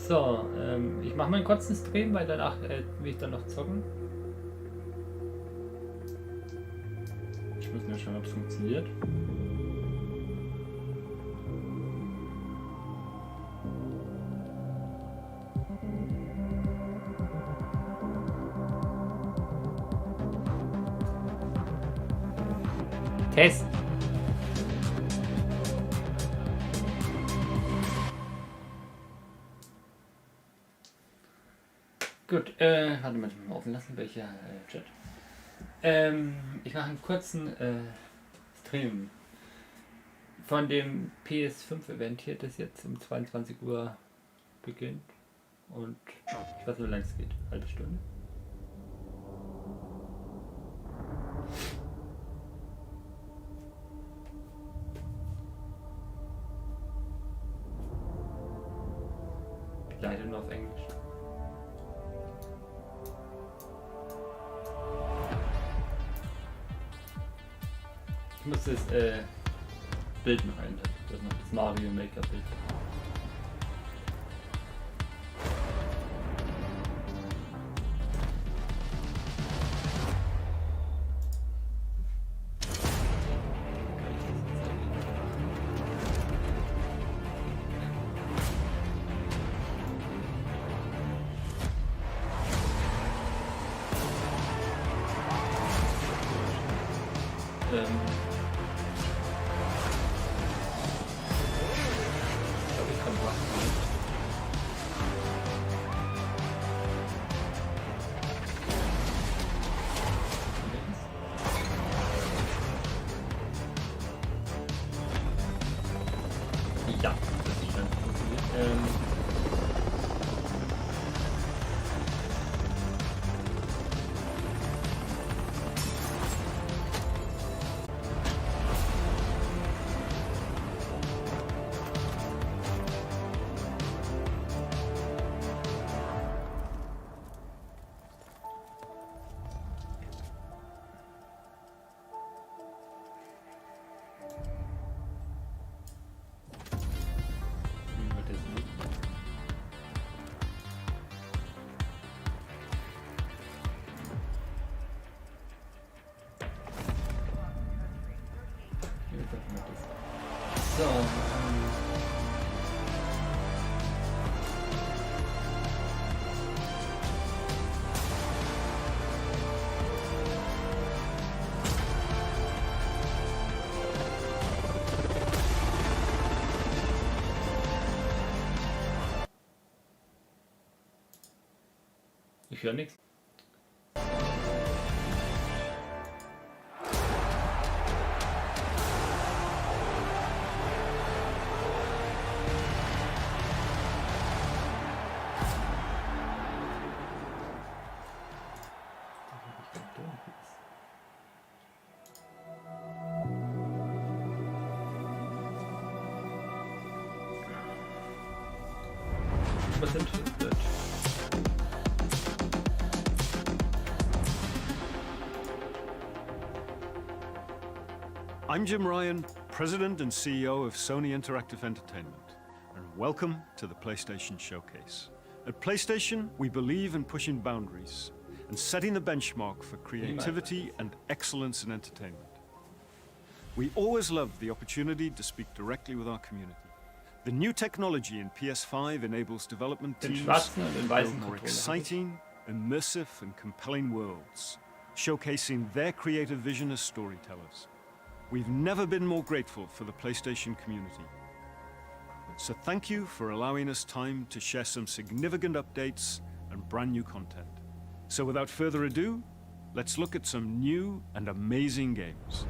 So, ich mache mal einen kurzen Stream, weil danach will ich dann noch zocken. Ich muss mir schauen, ob es funktioniert. Test. Gut, warte mal offen lassen, welcher Chat. Ich mache einen kurzen Stream von dem PS5-Event hier, das jetzt um 22 Uhr beginnt. Und ich weiß nicht, wie lange es geht. Halbe Stunde. Leider nur auf Englisch. Ich muss das Bild noch ändern. Das ist noch das Mario Maker Bild. Ja, das ist schön funktioniert. So, ich höre nichts. Was denn das? I'm Jim Ryan, President and CEO of Sony Interactive Entertainment, and welcome to the PlayStation Showcase. At PlayStation, we believe in pushing boundaries and setting the benchmark for creativity and excellence in entertainment. We always love the opportunity to speak directly with our community. The new technology in PS5 enables development teams to build more exciting, immersive and compelling worlds, showcasing their creative vision as storytellers. We've never been more grateful for the PlayStation community. So thank you for allowing us time to share some significant updates and brand new content. So without further ado, let's look at some new and amazing games.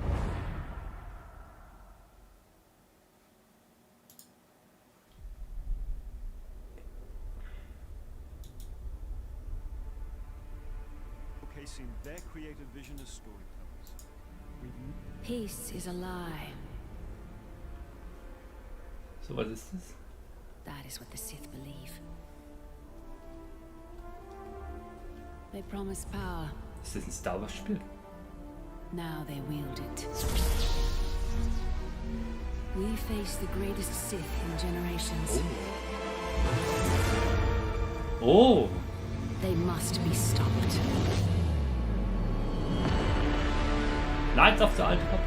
Showcasing their creative vision as storytellers. Peace is a lie. So, was ist das? That is what the Sith believe. They promise power. Ist das ein Star Wars Spiel? Now they wield it. We face the greatest Sith in generations. Oh. Oh! They must be stopped. Lights auf der alte Kopf.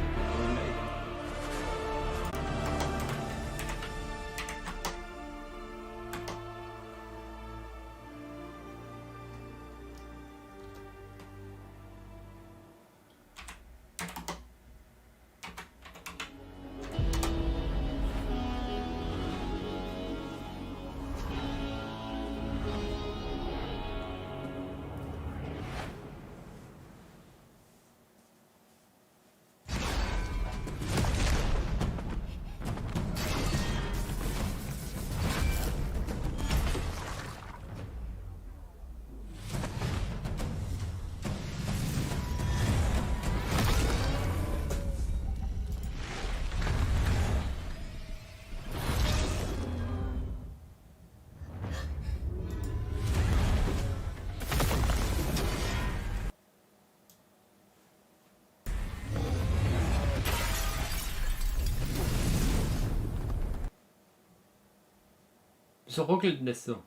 Wieso ruckelt denn das so?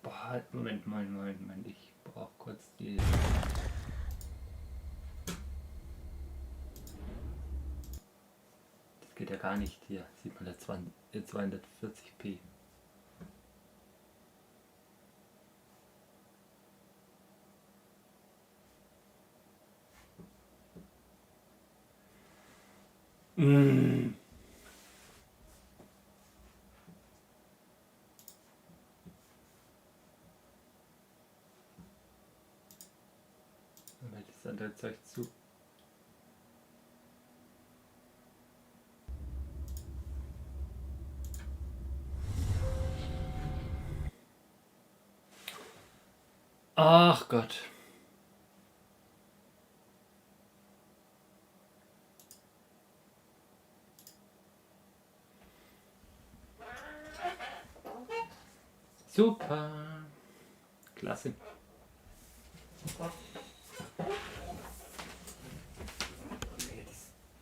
Boah, Moment, ich brauche kurz die... Das geht ja gar nicht hier, sieht man da 240p. Mm. Das andere Zeug zu. Ach Gott. Super. Klasse.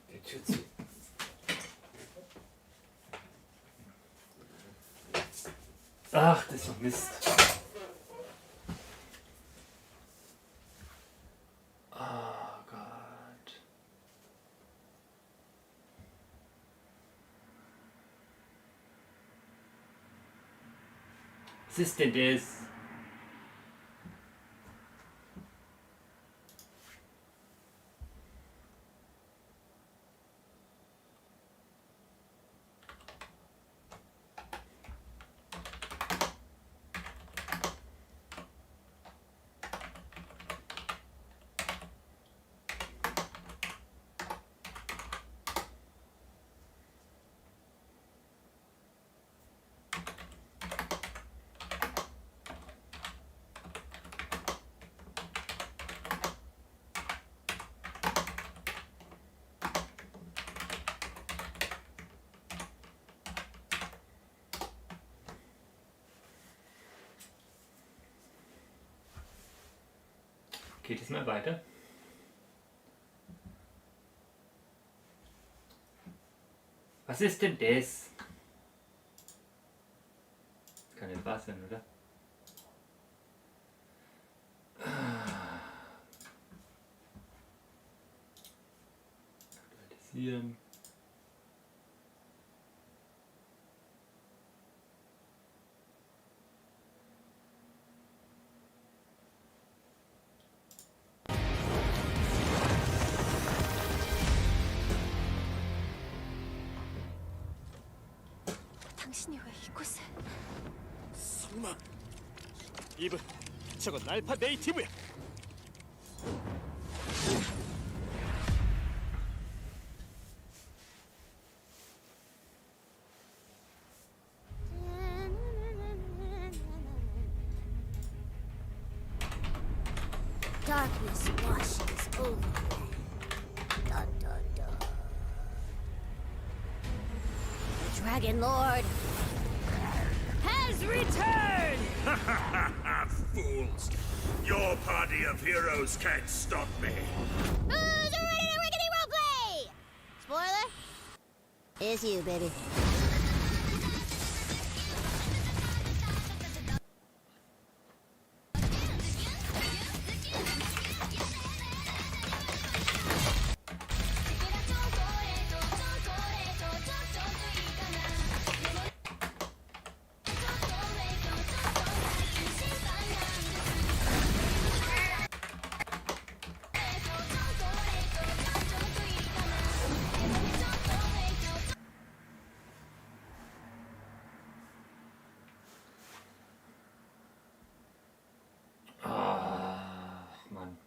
Die Tür zu. Ach, das ist doch Mist. Oh Gott. Was ist denn das? Geht es mal weiter? Was ist denn das? Das kann nicht wahr sein, oder? Aktualisieren. 당신이 왜 이곳에? 설마 이브, 저건 알파 네이티브야. Darkness washes over me. Dun, dun, dun. The Dragon Lord has returned! Fools! Your party of heroes can't stop me! Who's ready to rickety roll It's you, baby. Ach, Mann.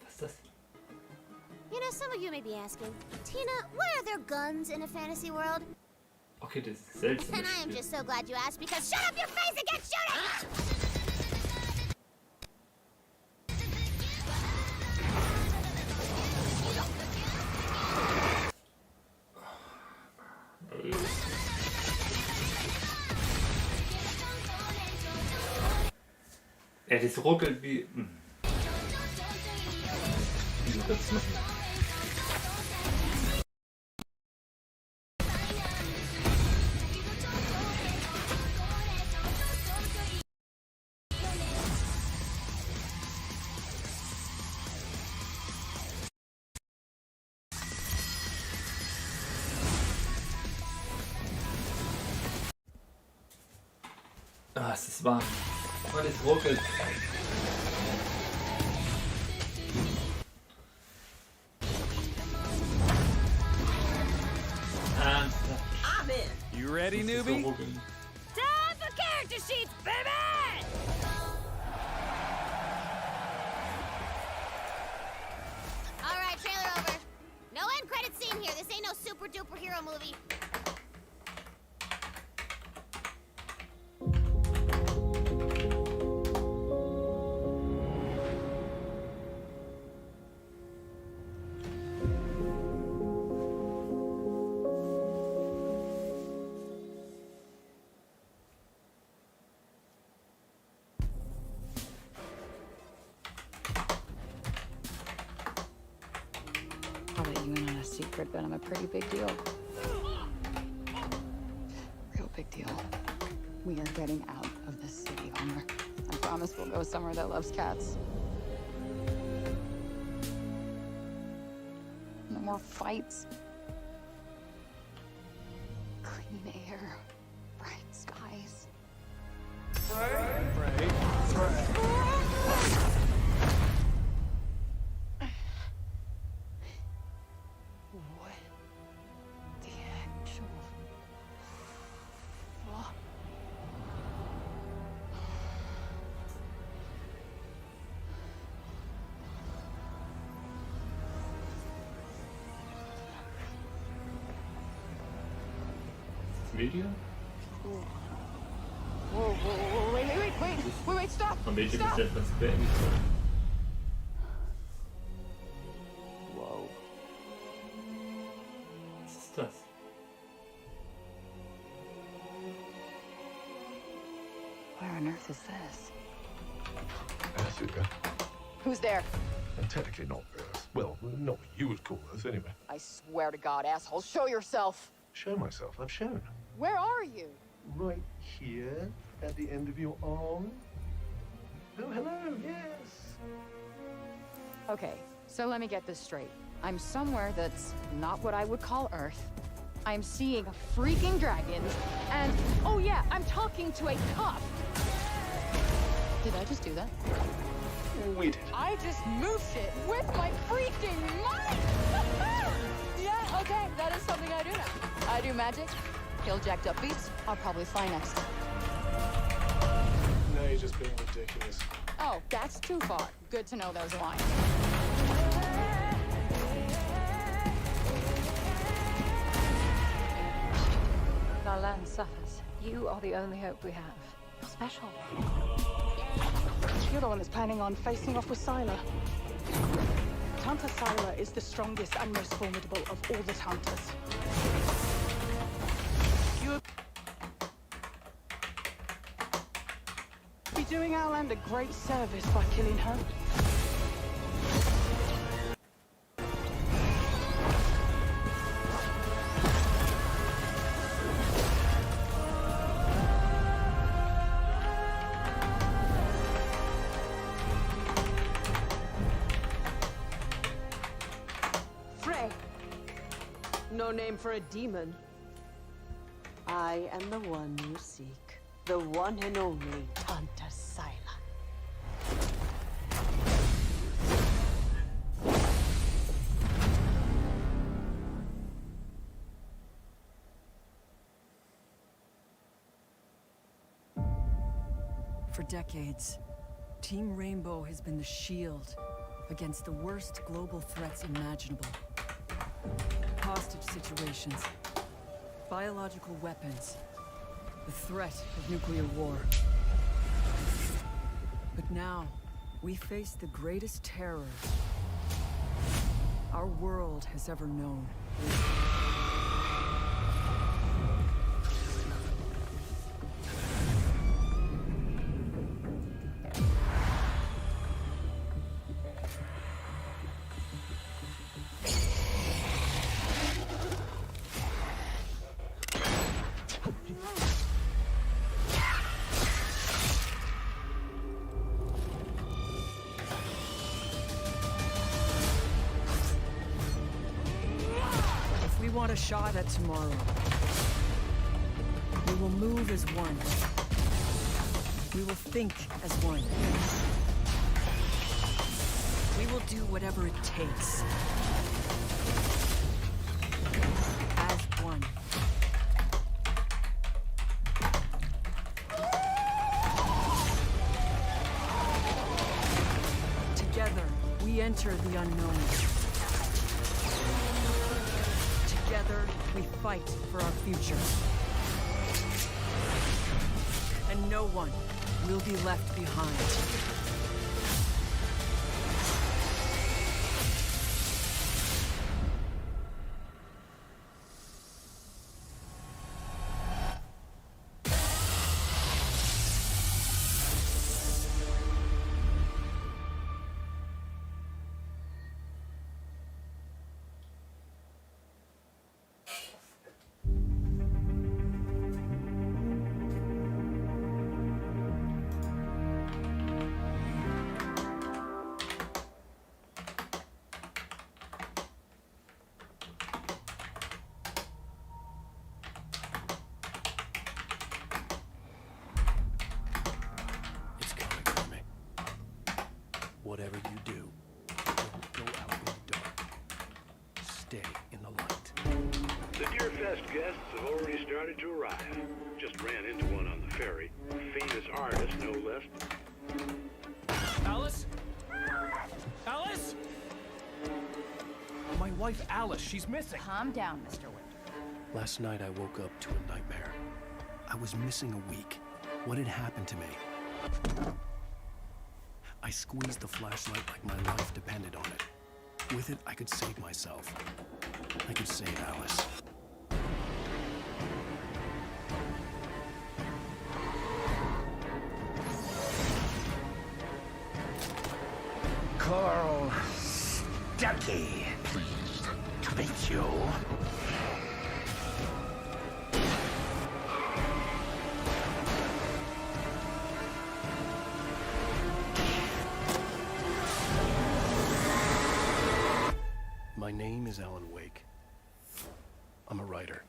Was ist das? You know, some of you may be asking, Tina, why are there guns in a fantasy world? Okay, das ist seltsam. And I am just so glad you asked because shut up your face and get shooting! Ja, das ruckelt wie. Ah, es ist warm. Und es ruckelt. I'm in. You ready, newbie? Time for character sheets, baby! Alright, trailer over. No end credit scene here. This ain't no super duper hero movie. I'll let you in on a secret, but I'm a pretty big deal. Real big deal. We are getting out of this city, Homer. I promise we'll go somewhere that loves cats. No more fights. Clean air. Bright skies. What the actual fuck? Video? Whoa, wait, stop! Von welchem Stop! ist etwas beendet? Whoa. Was ist das? Where on earth is this? Africa. Who's there? And technically not Earth. Well, not what you would call Earth, anyway. I swear to God, asshole, show yourself! Show myself. I've shown. Where are you? Right here, at the end of your arm. Oh, hello, yes. Okay, so let me get this straight. I'm somewhere that's not what I would call Earth. I'm seeing freaking dragons, and oh yeah, I'm talking to a cop. Did I just do that? We did. I just moved it with my freaking mind! Yeah, okay, that is something I do now. I do magic, kill jacked up beats, I'll probably fly next. No, you're just being ridiculous. Oh, that's too far. Good to know those lines. land suffers, you are the only hope we have. You're special. You're the one that's planning on facing off with Sylar. Tanta Sylar is the strongest and most formidable of all the Tantas. You'll be doing our land a great service by killing her. No name for a demon. I am the one you seek. The one and only Tanta Sylar. For decades, Team Rainbow has been the shield against the worst global threats imaginable. Hostage situations, biological weapons, the threat of nuclear war. But now, we face the greatest terror our world has ever known. We want a shot at tomorrow. We will move as one. We will think as one. We will do whatever it takes. As one. Together, we enter the unknown. Together, we fight for our future. And no one will be left behind. Whatever you do, don't go out in the dark. Stay in the light. The Deerfest guests have already started to arrive. Just ran into one on the ferry. Famous artist, no less. Alice? Alice? My wife Alice, she's missing. Calm down, Mr. Winter. Last night I woke up to a nightmare. I was missing a week. What had happened to me? I squeezed the flashlight like my life depended on it. With it, I could save myself. I could save Alice. Carl Stuckey. Pleased to meet you. My name is Alan Wake. I'm a writer.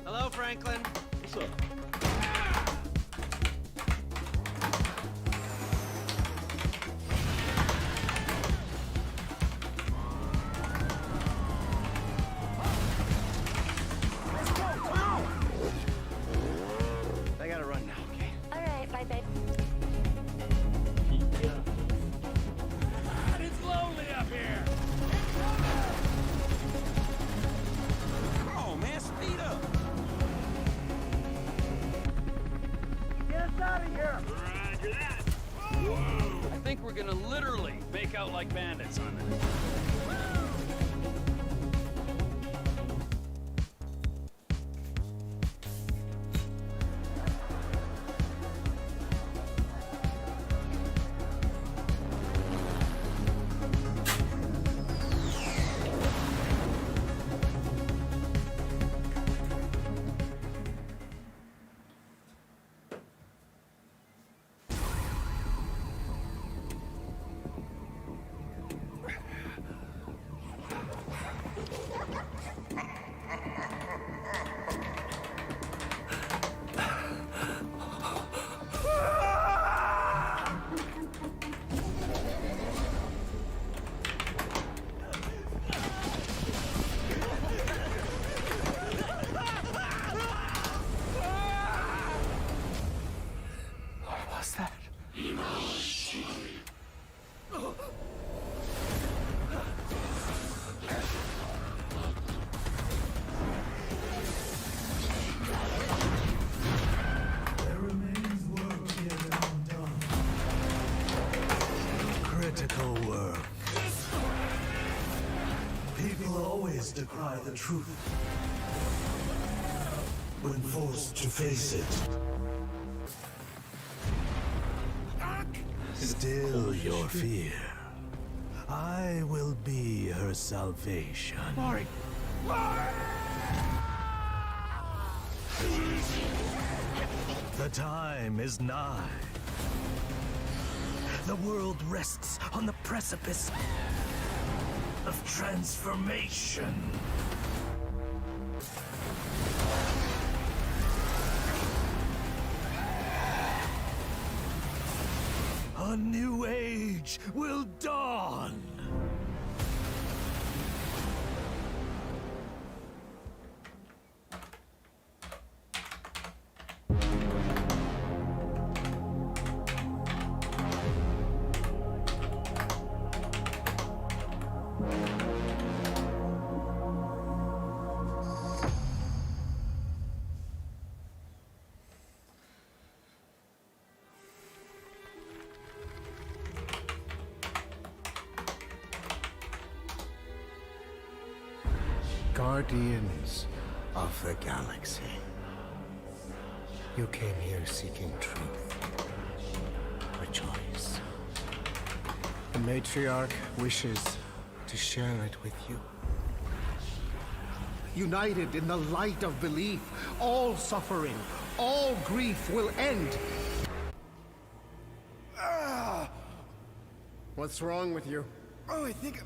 Hello, Franklin. What's up? chance on it. Critical work. People always decry the truth when forced to face it. Still your fear. I will be her salvation. Mari! The time is nigh. The world rests on the precipice of transformation. A new age will dawn. Guardians of the Galaxy. You came here seeking truth. Rejoice. The matriarch wishes to share it with you. United in the light of belief, all suffering, all grief will end. What's wrong with you? Oh, I think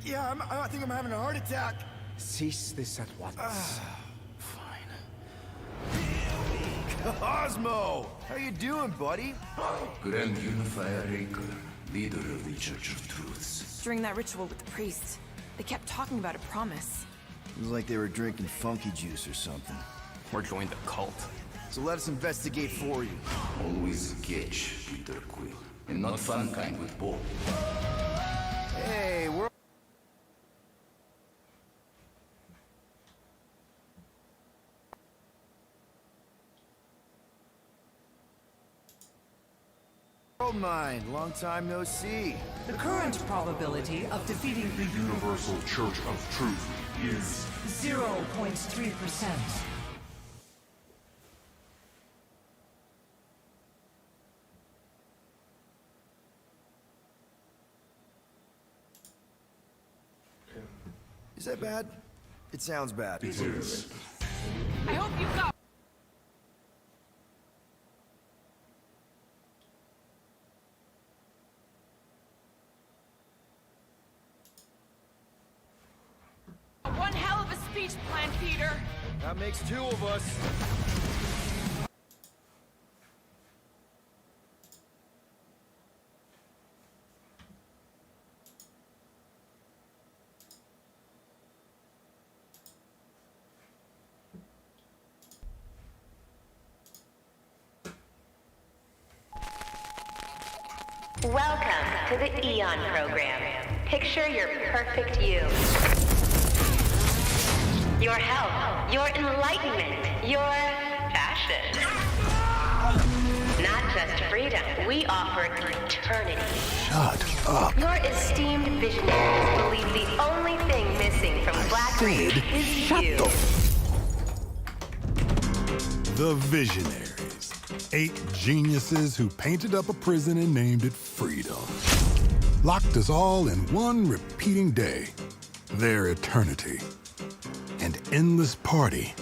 I'm having a heart attack. Cease this at once. Fine. Cosmo! How you doing, buddy? Grand Unifier Raker, leader of the Church of Truths. During that ritual with the priest, they kept talking about a promise. It was like they were drinking funky juice or something. Or joined the cult. So let us investigate for you. Always catch, Peter Quill. And not fun kind with Paul. Hey, we're... World Mind, long time no see. The current probability of defeating the Universal Church of Truth is 0.3%. Is that bad? It sounds bad. It is. I hope you got... One hell of a speech plan, Peter. That makes two of us. Welcome to the Eon program. Picture your perfect you. Your health, your enlightenment, your fashion. not just freedom, we offer eternity. Shut up. Your esteemed visionaries believe the only thing missing from Black Reach is you. The Visionaries. 8 geniuses who painted up a prison and named it freedom. Locked us all in one repeating day. Their eternity. An endless party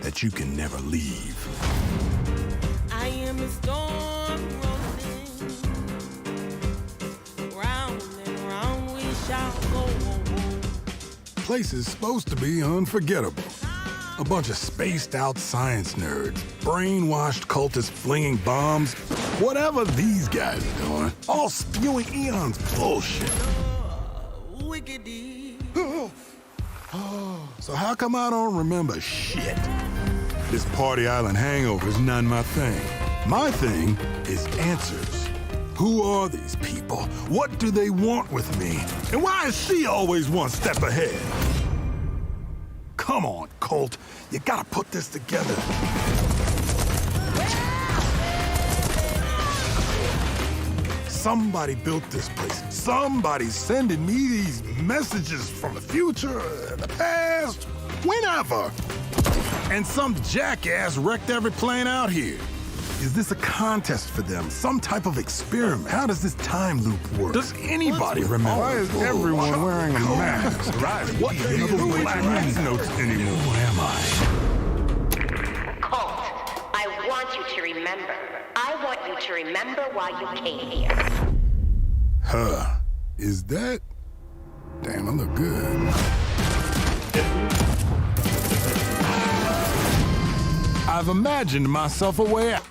that you can never leave. I am a storm rolling. Round and round we shall go. Place is supposed to be unforgettable. A bunch of spaced-out science nerds, brainwashed cultists flinging bombs, whatever these guys are doing, all spewing Eon's bullshit. So how come I don't remember shit? This Party Island hangover is none my thing. My thing is answers. Who are these people? What do they want with me? And why is she always one step ahead? Come on, Colt. You gotta put this together. Somebody built this place. Somebody's sending me these messages from the future, the past, whenever. And some jackass wrecked every plane out here. Is this a contest for them? Some type of experiment? How does this time loop work? Does anybody remember? Why is everyone wearing a mask? What do you do black notes anymore? Who am I? Colt, I want you to remember. I want you to remember why you came here. Huh. Is that? Damn, I look good. I've imagined myself a way out.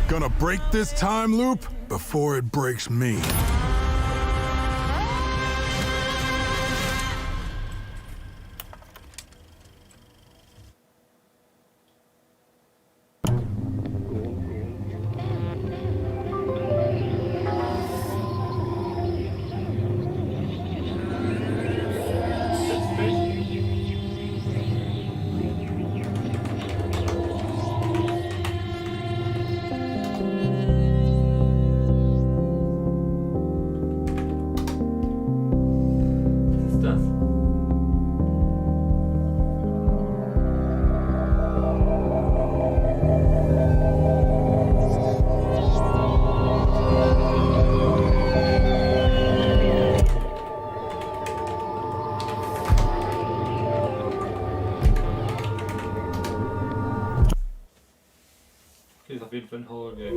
Gonna break this time loop before it breaks me. Ist auf jeden Fall ein Horror-Game.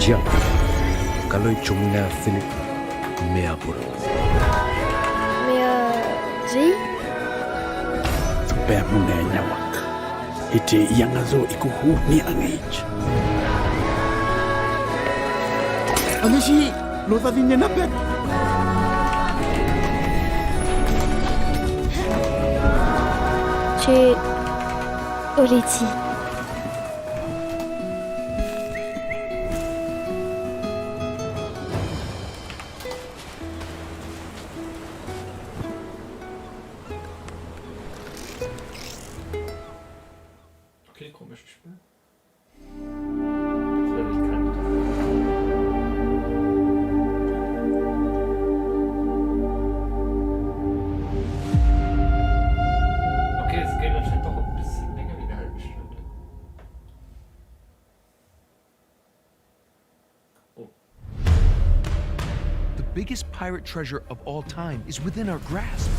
Diyak, kalau cuma Philip Meapura. Mea G? Supaya muna nyawak. ite iangazo ikuhu ni angage. Anesi lo tadine na pet. Chez Oleti. Okay, komisches Spiel. Jetzt werde ich kalt. Okay, es geht anscheinend doch ein bisschen länger wie eine halbe Stunde. Oh. The biggest pirate treasure of all time is within our grasp.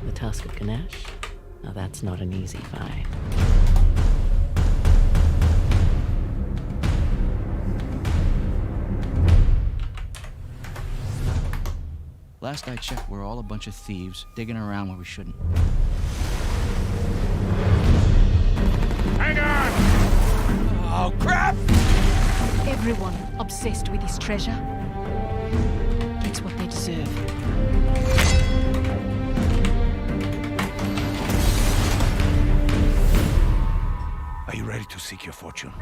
The Tusk of Ganesh? Now that's not an easy find. Last I checked, we're all a bunch of thieves digging around where we shouldn't. Hang on! Oh, crap! Everyone obsessed with this treasure gets what they deserve. Are you ready to seek your fortune?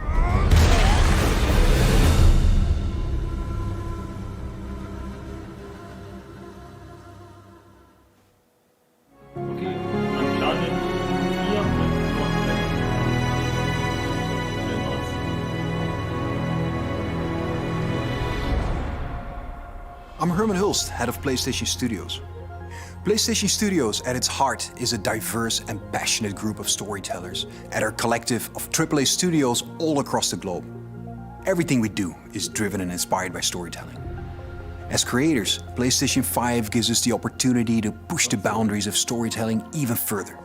Okay, anscheinend 4 I'm Herman Hulst, head of PlayStation Studios. PlayStation Studios, at its heart, is a diverse and passionate group of storytellers at our collective of AAA studios all across the globe. Everything we do is driven and inspired by storytelling. As creators, PlayStation 5 gives us the opportunity to push the boundaries of storytelling even further.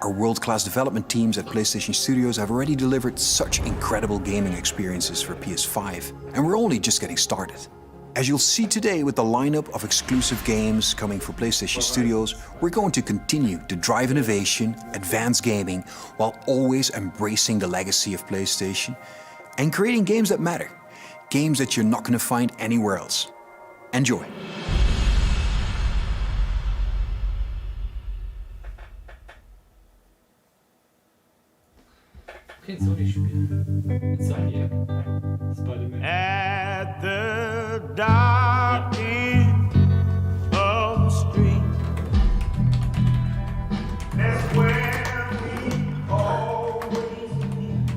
Our world-class development teams at PlayStation Studios have already delivered such incredible gaming experiences for PS5, and we're only just getting started. As you'll see today with the lineup of exclusive games coming for PlayStation Studios, we're going to continue to drive innovation, advance gaming, while always embracing the legacy of PlayStation and creating games that matter. Games that you're not going to find anywhere else. Enjoy. Okay, so die Spiele. Jetzt seid ihr. Spider-Man. At the dark end of the street, that's where we always meet.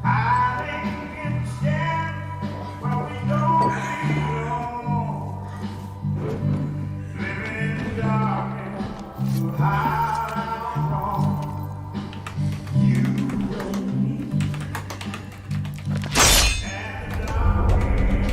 Hiding in the shadows where we don't belong. Living in the darkness to hide our wrong. You and me. At the dark end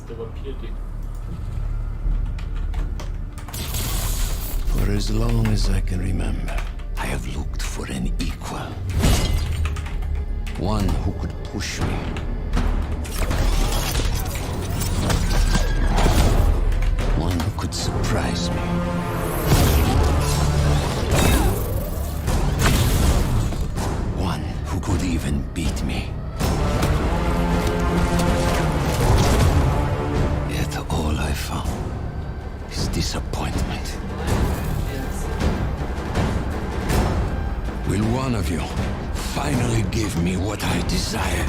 der Vampir-Ding. For as long as I can remember, I have looked for an equal. One who could push me. One who could surprise me. One who could even beat me. Yet all I found is disappointment. Will one of you finally give me what I desire?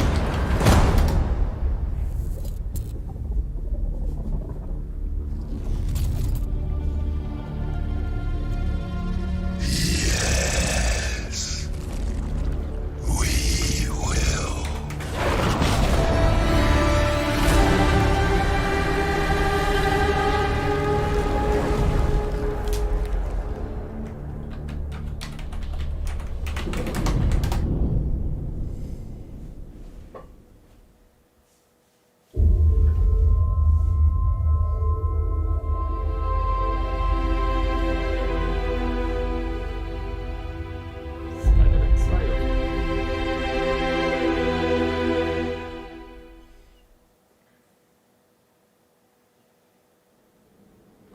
Yes, we will.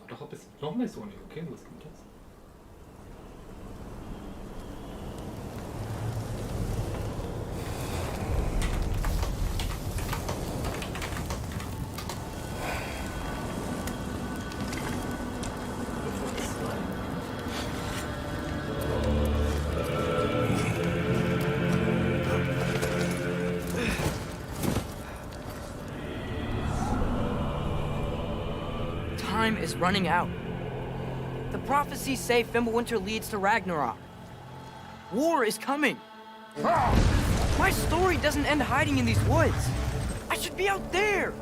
Doch, ob es noch mehr so nicht. Okay, was kommt jetzt? Time is running out. The prophecies say Fimbulwinter leads to Ragnarok. War is coming. My story doesn't end hiding in these woods. I should be out there,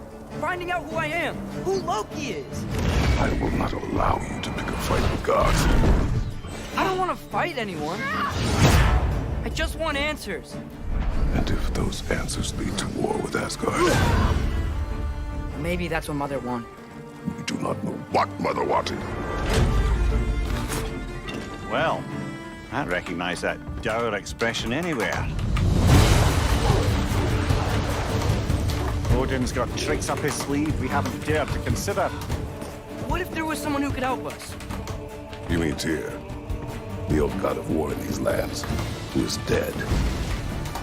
finding out who I am, who Loki is. I will not allow you to pick a fight with gods. I don't want to fight anyone. I just want answers. And if those answers lead to war with Asgard, maybe that's what Mother wanted. we do not know what Mother wanted. Well, I don't recognize that dour expression anywhere. Odin's got tricks up his sleeve we haven't dared to consider. What if there was someone who could help us? You mean Tyr, the old god of war in these lands, who is dead?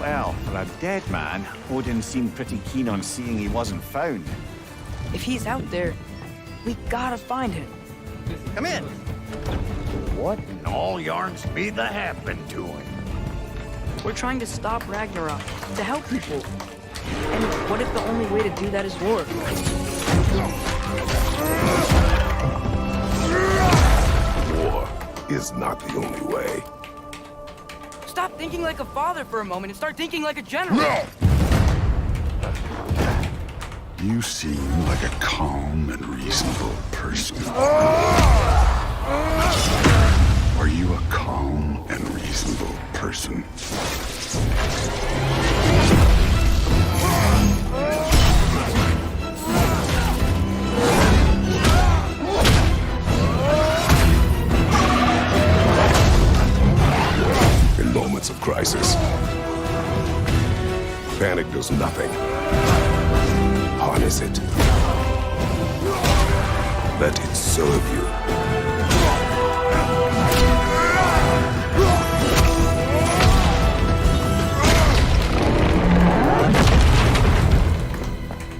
Well, for a dead man, Odin seemed pretty keen on seeing he wasn't found. If he's out there, we gotta find him. Come in. What in all yarns be that happened to him? We're trying to stop Ragnarok, to help people. And what if the only way to do that is war? War is not the only way. Stop thinking like a father for a moment and start thinking like a general. No! You seem like a calm and reasonable person. Are you a calm and reasonable person? In moments of crisis, panic does nothing. Harness it. Let it serve you.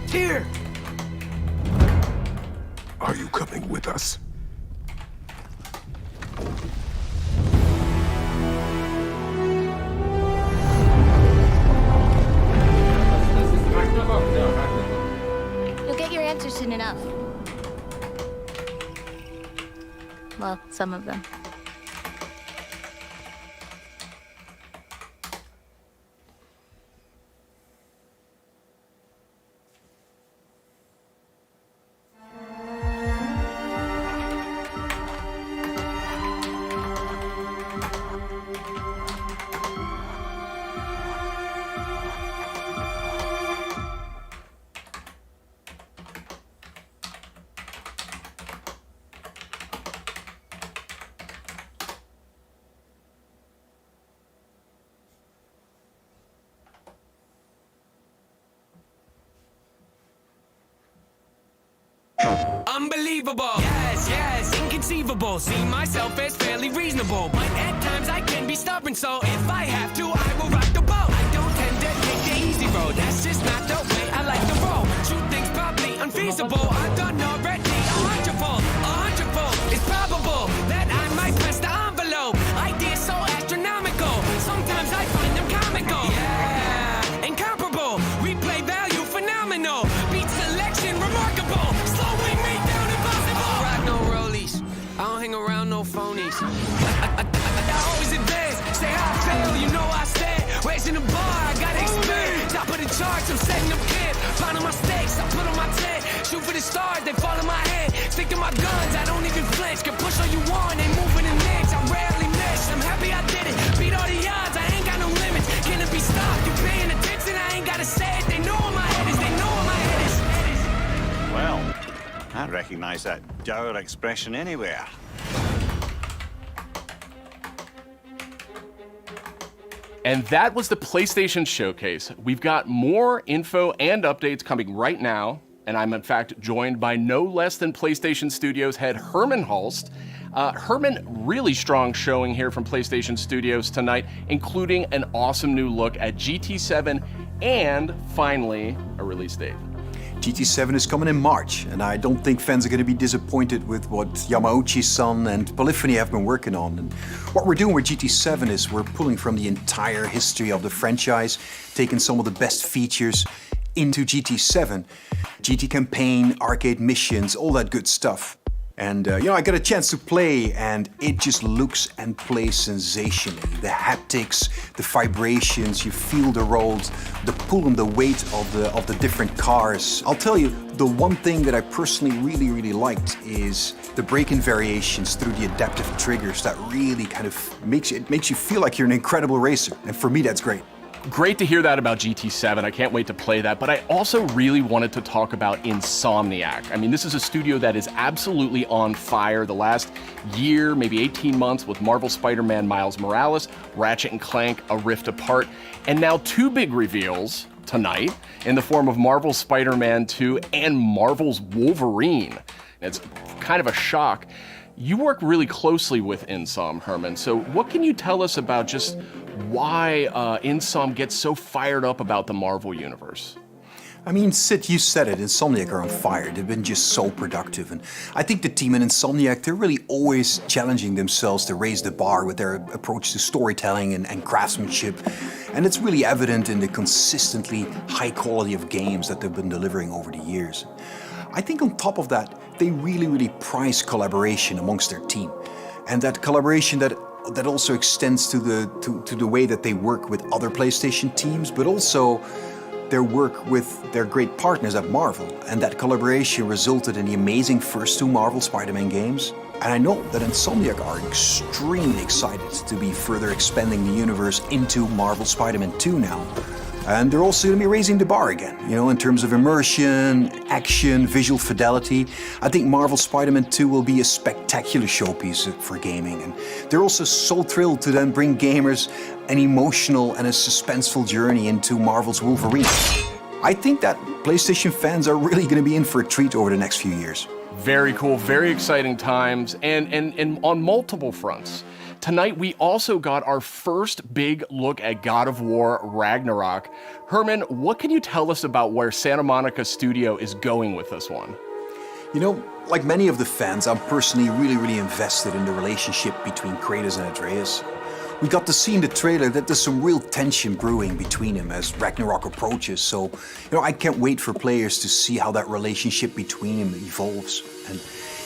Tyr! Are you coming with us? You'll get your answers soon enough. Well, some of them. Unbelievable. Yes, yes, inconceivable. See myself as fairly reasonable, but at times I can be stubborn. So if I have to, I will rock the boat. I don't tend to take the easy road. That's just not the way I like to roll. Shoot things probably unfeasible. I've done already a hundredfold. A hundredfold. It's probable that I might press the envelope. Ideas so astronomical. Sometimes I find them comical. Yeah, incomparable. Replay value phenomenal. Beat selection remarkable. Slowing me down impossible. I don't rock no rollies. I don't hang around no phonies. I always advance. Say I fail, you know I stand. Raising the bar, I gotta expand. Top of the charts, I'm setting up camp. Pounding my stakes, I put on my tent. Shoot for the stars, they fall in my hand. Stick to my guns, I don't even flinch. Can push all you want, ain't moving an inch. I rarely miss, I'm happy I did it. Beat all the odds, I ain't got no limits. Can it be stopped? You paying attention? I ain't gotta say it. They know where my head is, they know where my head is. Well, I recognize that dour expression anywhere. And that was the PlayStation Showcase. We've got more info and updates coming right now, and I'm in fact joined by no less than PlayStation Studios head Herman Hulst. Herman, really strong showing here from PlayStation Studios tonight, including an awesome new look at GT7 and finally a release date. GT7 is coming in March, and I don't think fans are going to be disappointed with what Yamauchi-san and Polyphony have been working on. And what we're doing with GT7 is we're pulling from the entire history of the franchise, taking some of the best features into GT7. GT campaign, arcade missions, all that good stuff. And I got a chance to play, and it just looks and plays sensationally. The haptics, the vibrations, you feel the road, the pull and the weight of the different cars. I'll tell you, the one thing that I personally really liked is the braking variations through the adaptive triggers. That really kind of makes you feel like you're an incredible racer, and for me, that's great. Great to hear that about GT7. I can't wait to play that, but I also really wanted to talk about Insomniac. I mean, this is a studio that is absolutely on fire the last year, maybe 18 months with Marvel Spider-Man Miles Morales, Ratchet & Clank, A Rift Apart, and now two big reveals tonight in the form of Marvel's Spider-Man 2 and Marvel's Wolverine. It's kind of a shock. You work really closely with Insom, Herman, so what can you tell us about just why Insom gets so fired up about the Marvel Universe? I mean, Sid, you said it, Insomniac are on fire. They've been just so productive. And I think the team in Insomniac, they're really always challenging themselves to raise the bar with their approach to storytelling and craftsmanship. And it's really evident in the consistently high quality of games that they've been delivering over the years. I think on top of that, they really prize collaboration amongst their team. And that collaboration that also extends to the way that they work with other PlayStation teams, but also their work with their great partners at Marvel. And that collaboration resulted in the amazing first two Marvel Spider-Man games. And I know that Insomniac are extremely excited to be further expanding the universe into Marvel Spider-Man 2 now. And they're also going to be raising the bar again, in terms of immersion, action, visual fidelity. I think Marvel Spider-Man 2 will be a spectacular showpiece for gaming. And they're also so thrilled to then bring gamers an emotional and a suspenseful journey into Marvel's Wolverine. I think that PlayStation fans are really going to be in for a treat over the next few years. Very cool, very exciting times, and on multiple fronts. Tonight, we also got our first big look at God of War Ragnarok. Herman, what can you tell us about where Santa Monica Studio is going with this one? Like many of the fans, I'm personally really invested in the relationship between Kratos and Atreus. We got to see in the trailer that there's some real tension brewing between them as Ragnarok approaches, so I can't wait for players to see how that relationship between them evolves. And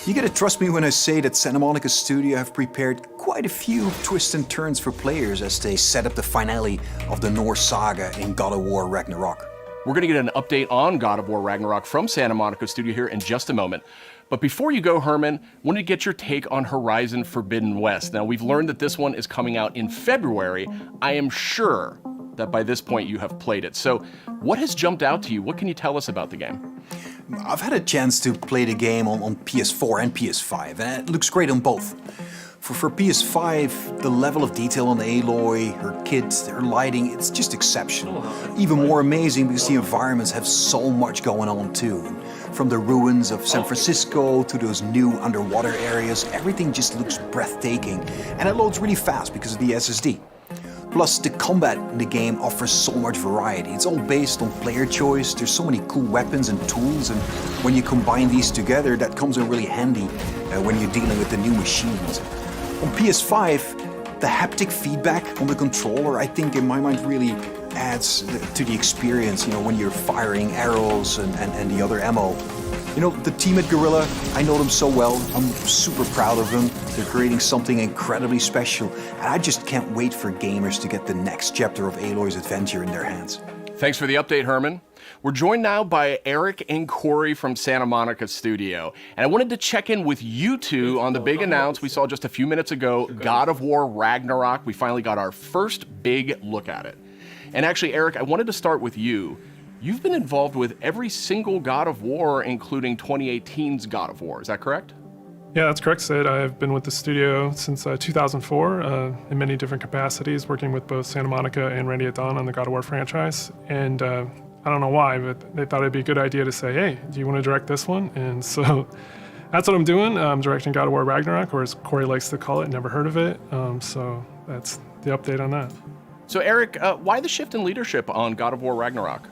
you gotta trust me when I say that Santa Monica Studio have prepared quite a few twists and turns for players as they set up the finale of the Norse saga in God of War Ragnarok. We're gonna get an update on God of War Ragnarok from Santa Monica Studio here in just a moment. But before you go, Herman, I wanted to get your take on Horizon Forbidden West. Now, we've learned that this one is coming out in February. I am sure that by this point you have played it. So what has jumped out to you? What can you tell us about the game? I've had a chance to play the game on PS4 and PS5, and it looks great on both. For PS5, the level of detail on Aloy, her kit, her lighting, it's just exceptional. Even more amazing because the environments have so much going on too. From the ruins of San Francisco to those new underwater areas, everything just looks breathtaking. And it loads really fast because of the SSD. Plus, the combat in the game offers so much variety. It's all based on player choice. There's so many cool weapons and tools, and when you combine these together, that comes in really handy when you're dealing with the new machines. On PS5, the haptic feedback on the controller, I think in my mind really adds to the experience, when you're firing arrows and the other ammo. The team at Guerrilla, I know them so well. I'm super proud of them. They're creating something incredibly special, and I just can't wait for gamers to get the next chapter of Aloy's adventure in their hands. Thanks for the update, Herman. We're joined now by Eric and Corey from Santa Monica Studio. And I wanted to check in with you two on the big announce we saw just a few minutes ago, God of War Ragnarok. We finally got our first big look at it. And actually, Eric, I wanted to start with you. You've been involved with every single God of War, including 2018's God of War. Is that correct? Yeah, that's correct, Sid. I've been with the studio since 2004 in many different capacities, working with both Santa Monica and Ready at Dawn on the God of War franchise. And I don't know why, but they thought it'd be a good idea to say, hey, do you want to direct this one? And so that's what I'm doing. I'm directing God of War Ragnarok, or as Corey likes to call it, never heard of it. So that's the update on that. So Eric, why the shift in leadership on God of War Ragnarok?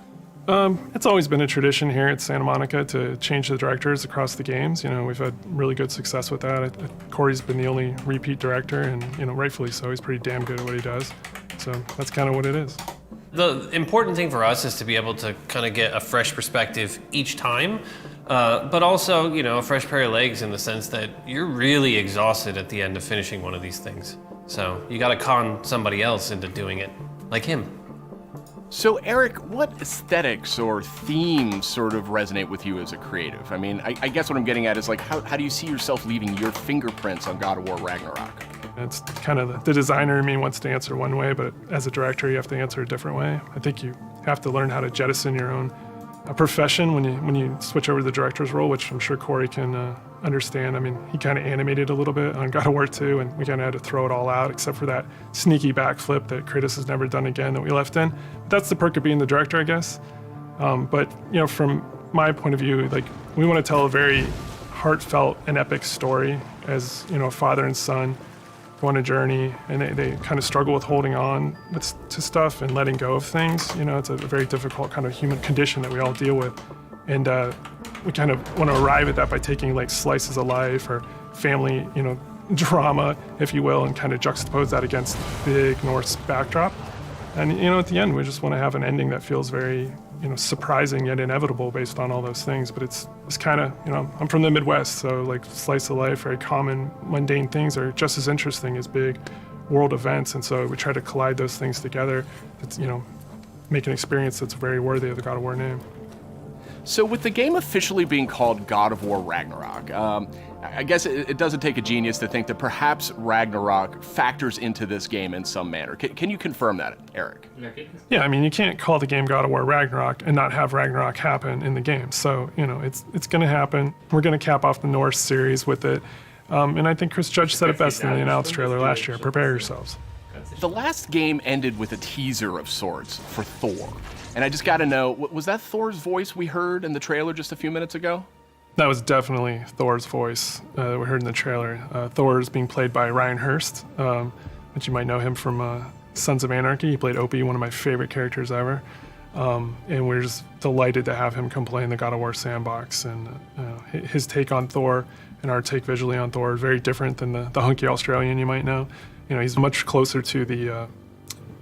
It's always been a tradition here at Santa Monica to change the directors across the games. We've had really good success with that. Corey's been the only repeat director, and rightfully so. He's pretty damn good at what he does. So that's kind of what it is. The important thing for us is to be able to kind of get a fresh perspective each time, but also, a fresh pair of legs in the sense that you're really exhausted at the end of finishing one of these things. So you got to con somebody else into doing it, like him. So Eric, what aesthetics or themes sort of resonate with you as a creative? I mean, I guess what I'm getting at is like, how do you see yourself leaving your fingerprints on God of War Ragnarok? It's kind of the designer in me wants to answer one way, but as a director, you have to answer a different way. I think you have to learn how to jettison your own profession when you switch over to the director's role, which I'm sure Corey can understand. I mean, he kind of animated a little bit on God of War 2, and we kind of had to throw it all out, except for that sneaky backflip that Kratos has never done again that we left in. But that's the perk of being the director, I guess. But from my point of view, like, we want to tell a very heartfelt and epic story as, a father and son go on a journey, and they kind of struggle with holding on to stuff and letting go of things. It's a very difficult kind of human condition that we all deal with. And we kind of want to arrive at that by taking like slices of life or family, drama, if you will, and kind of juxtapose that against big Norse backdrop. And, at the end, we just want to have an ending that feels very, surprising yet inevitable based on all those things. But it's kind of, I'm from the Midwest, so like slice of life, very common, mundane things are just as interesting as big world events. And so we try to collide those things together to, make an experience that's very worthy of the God of War name. So with the game officially being called God of War Ragnarok, I guess it doesn't take a genius to think that perhaps Ragnarok factors into this game in some manner. Can you confirm that, Eric? Yeah, I mean, you can't call the game God of War Ragnarok and not have Ragnarok happen in the game. So, it's going to happen. We're going to cap off the Norse series with it. And I think Chris Judge said it best in the announce trailer last year. Prepare yourselves. The last game ended with a teaser of sorts for Thor. And I just got to know, was that Thor's voice we heard in the trailer just a few minutes ago? That was definitely Thor's voice that we heard in the trailer. Thor is being played by Ryan Hurst, which you might know him from Sons of Anarchy. He played Opie, one of my favorite characters ever. And we're just delighted to have him come play in the God of War sandbox. And his take on Thor and our take visually on Thor is very different than the hunky Australian you might know. He's much closer to the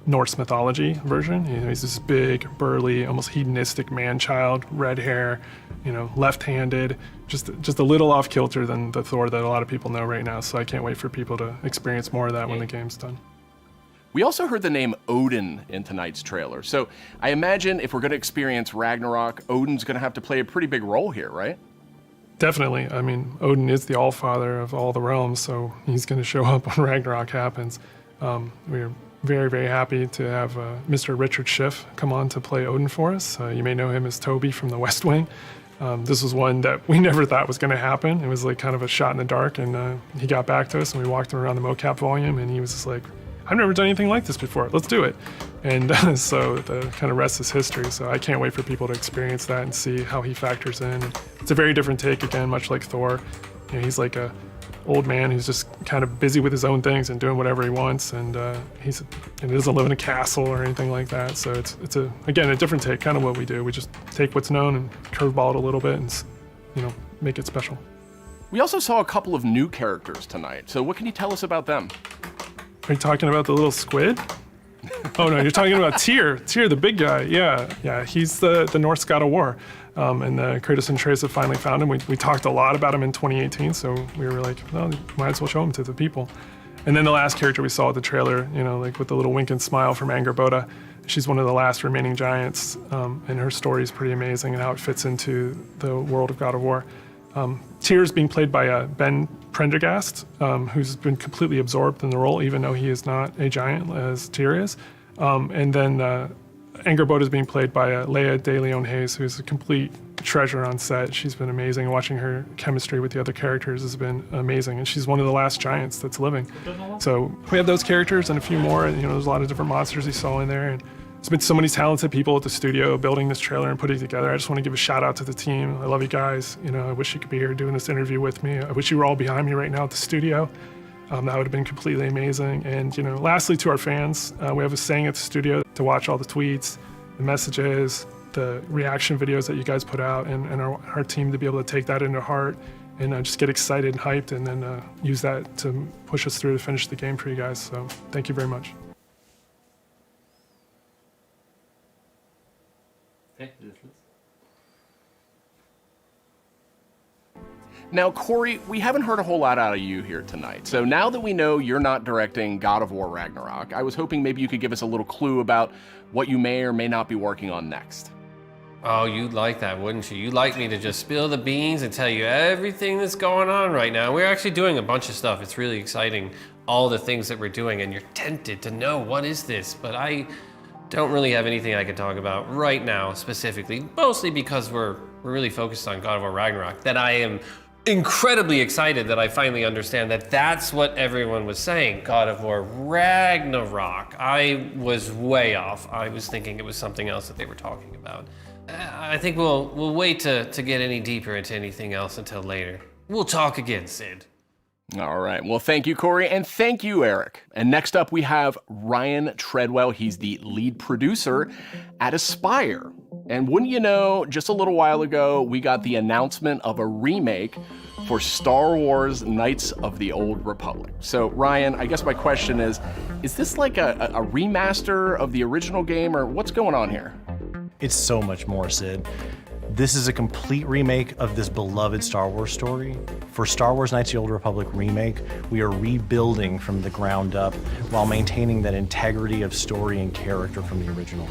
Norse mythology version. He's this big, burly, almost hedonistic man-child, red hair, left-handed, just a little off-kilter than the Thor that a lot of people know right now. So I can't wait for people to experience more of that when the game's done. We also heard the name Odin in tonight's trailer. So I imagine if we're going to experience Ragnarok, Odin's going to have to play a pretty big role here, right? Definitely. I mean, Odin is the Allfather of all the realms, so he's going to show up when Ragnarok happens. We're very, very happy to have Mr. Richard Schiff come on to play Odin for us. You may know him as Toby from The West Wing. This was one that we never thought was going to happen. It was like kind of a shot in the dark, and he got back to us, and we walked him around the mocap volume, and he was just like, I've never done anything like this before. Let's do it. And so the kind of rest is history. So I can't wait for people to experience that and see how he factors in. And it's a very different take, again, much like Thor. You know, he's like a old man who's just kind of busy with his own things and doing whatever he wants. And he doesn't live in a castle or anything like that. So it's again, a different take, kind of what we do. We just take what's known and curveball it a little bit and, you know, make it special. We also saw a couple of new characters tonight. So what can you tell us about them? Are you talking about the little squid? Oh no, you're talking about Tyr. Tyr, the big guy. Yeah. He's the Norse god of war. And Kratos and Atreus have finally found him. We talked a lot about him in 2018, so we were like, well, might as well show him to the people. And then the last character we saw at the trailer, you know, like with the little wink and smile from Angerboda. She's one of the last remaining giants, and her story is pretty amazing and how it fits into the world of God of War. Tyr is being played by Ben Prendergast, who's been completely absorbed in the role, even though he is not a giant as Tyr is. And then Angerboda is being played by Leia de Leon Hayes, who's a complete treasure on set. She's been amazing. Watching her chemistry with the other characters has been amazing, and she's one of the last giants that's living. So we have those characters and a few more, and you know, there's a lot of different monsters you saw in there. And there's been so many talented people at the studio building this trailer and putting it together. I just want to give a shout out to the team. I love you guys. You know, I wish you could be here doing this interview with me. I wish you were all behind me right now at the studio. That would have been completely amazing. And you know, lastly, to our fans, we have a saying at the studio to watch all the tweets, the messages, the reaction videos that you guys put out, and our team to be able to take that into heart and just get excited and hyped, and then use that to push us through to finish the game for you guys. So thank you very much. Now, Corey, we haven't heard a whole lot out of you here tonight. So now that we know you're not directing God of War Ragnarok, I was hoping maybe you could give us a little clue about what you may or may not be working on next. Oh, you'd like that, wouldn't you? You'd like me to just spill the beans and tell you everything that's going on right now. We're actually doing a bunch of stuff. It's really exciting, all the things that we're doing, and you're tempted to know what is this, but I don't really have anything I can talk about right now specifically, mostly because we're really focused on God of War Ragnarok, that I am incredibly excited that I finally understand that that's what everyone was saying, God of War Ragnarok. I was way off. I was thinking it was something else that they were talking about. I think we'll wait to get any deeper into anything else until later. We'll talk again, Sid. All right. Well, thank you, Corey, and thank you, Eric. And next up, we have Ryan Treadwell. He's the lead producer at Aspyr. And wouldn't you know, just a little while ago, we got the announcement of a remake for Star Wars Knights of the Old Republic. So, Ryan, I guess my question is this like a remaster of the original game, or what's going on here? It's so much more, Sid. This is a complete remake of this beloved Star Wars story. For Star Wars Knights of the Old Republic remake, we are rebuilding from the ground up while maintaining that integrity of story and character from the original.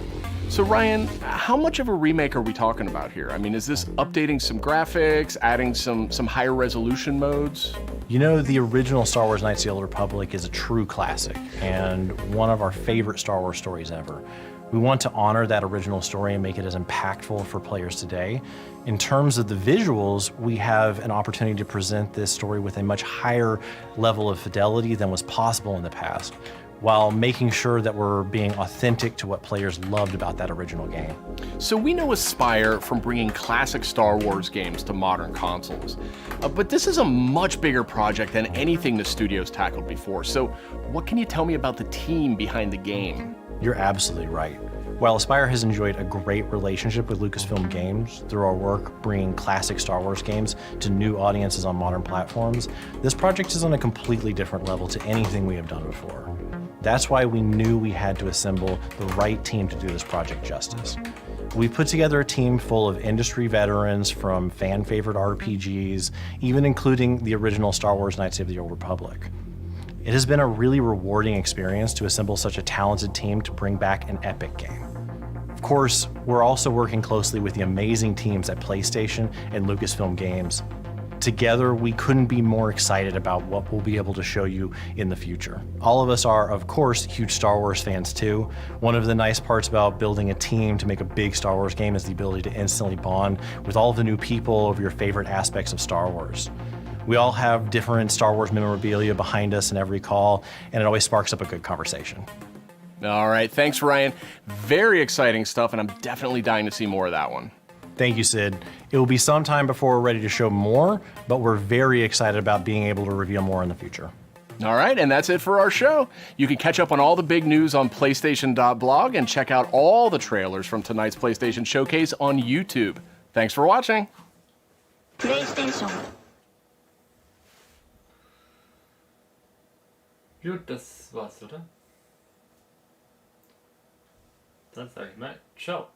So Ryan, how much of a remake are we talking about here? I mean, is this updating some graphics, adding some higher resolution modes? You know, the original Star Wars Knights of the Old Republic is a true classic and one of our favorite Star Wars stories ever. We want to honor that original story and make it as impactful for players today. In terms of the visuals, we have an opportunity to present this story with a much higher level of fidelity than was possible in the past, while making sure that we're being authentic to what players loved about that original game. So we know Aspyr from bringing classic Star Wars games to modern consoles, but this is a much bigger project than anything the studio's tackled before. So what can you tell me about the team behind the game? You're absolutely right. While Aspyr has enjoyed a great relationship with Lucasfilm Games through our work bringing classic Star Wars games to new audiences on modern platforms, this project is on a completely different level to anything we have done before. That's why we knew we had to assemble the right team to do this project justice. We've put together a team full of industry veterans from fan-favorite RPGs, even including the original Star Wars Knights of the Old Republic. It has been a really rewarding experience to assemble such a talented team to bring back an epic game. Of course, we're also working closely with the amazing teams at PlayStation and Lucasfilm Games. Together, we couldn't be more excited about what we'll be able to show you in the future. All of us are, of course, huge Star Wars fans too. One of the nice parts about building a team to make a big Star Wars game is the ability to instantly bond with all of the new people over your favorite aspects of Star Wars. We all have different Star Wars memorabilia behind us in every call, and it always sparks up a good conversation. All right, thanks, Ryan. Very exciting stuff, and I'm definitely dying to see more of that one. Thank you, Sid. It will be some time before we're ready to show more, but we're very excited about being able to reveal more in the future. All right, and that's it for our show. You can catch up on all the big news on PlayStation.blog and check out all the trailers from tonight's PlayStation Showcase on YouTube. Thanks for watching. PlayStation. Gut, das war's, oder? Dann sage ich mal, ciao.